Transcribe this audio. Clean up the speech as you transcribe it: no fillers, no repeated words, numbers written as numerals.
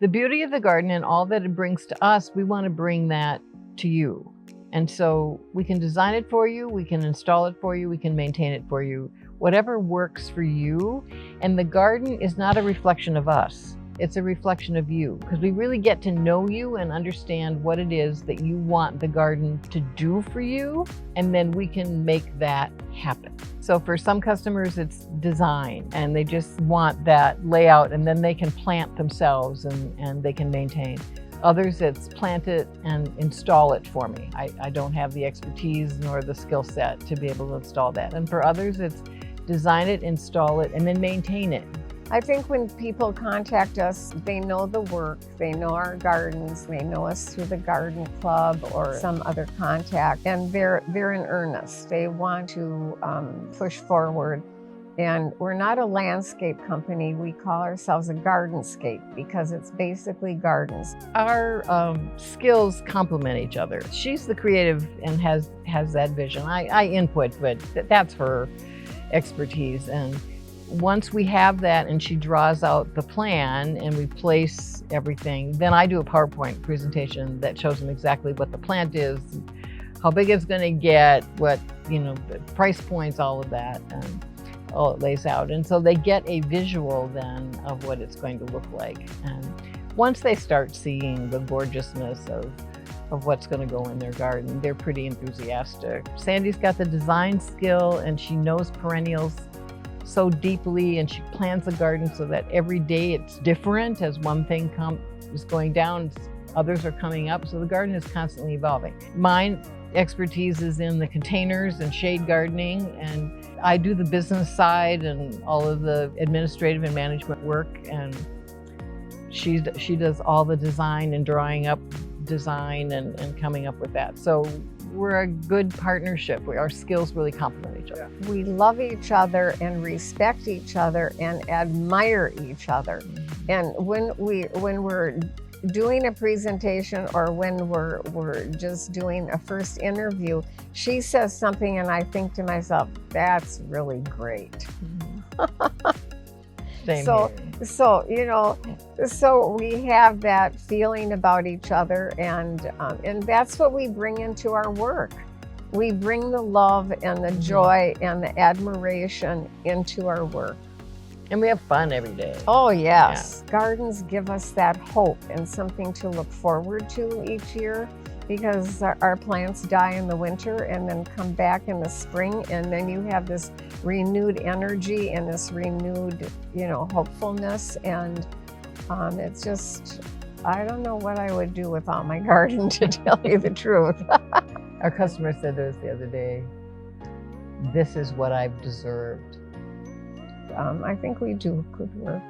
The beauty of the garden and all that it brings to us, we want to bring that to you. And so we can design it for you, we can install it for you, we can maintain it for you, whatever works for you. And the garden is not a reflection of us. It's a reflection of you, because we really get to know you and understand what it is that you want the garden to do for you, and then we can make that happen. So for some customers, it's design, and they just want that layout, and then they can plant themselves and they can maintain. Others, it's plant it and install it for me. I don't have the expertise nor the skill set to be able to install that. And for others, it's design it, install it, and then maintain it. I think when people contact us, they know the work, they know our gardens, they know us through the garden club or some other contact, and they're in earnest. They want to push forward. And we're not a landscape company. We call ourselves a gardenscape because it's basically gardens. Our skills complement each other. She's the creative and has that vision. I input, but that's her expertise. And once we have that and she draws out the plan and we place everything, then I do a PowerPoint presentation that shows them exactly what the plant is, how big it's going to get, what, the price points, all of that, and all it lays out. And so they get a visual then of what it's going to look like. And once they start seeing the gorgeousness of what's going to go in their garden, they're pretty enthusiastic. Sandy's got the design skill and she knows perennials so deeply, and she plans the garden so that every day it's different. As one thing is going down, others are coming up, so the garden is constantly evolving. Mine expertise is in the containers and shade gardening, and I do the business side and all of the administrative and management work, and she does all the design and drawing up design and coming up with that. So we're a good partnership. Our skills really complement each other. We love each other and respect each other and admire each other. And when we're doing a presentation or when we're just doing a first interview, she says something and I think to myself, that's really great. So we have that feeling about each other, and that's what we bring into our work. We bring the love and the joy and the admiration into our work. And we have fun every day. Oh, yes. Yeah. Gardens give us that hope and something to look forward to each year, because our plants die in the winter and then come back in the spring, and then you have this renewed energy and this renewed, hopefulness. And it's just, I don't know what I would do without my garden, to tell you the truth. Our customer said to us the other day, this is what I've deserved. I think we do good work.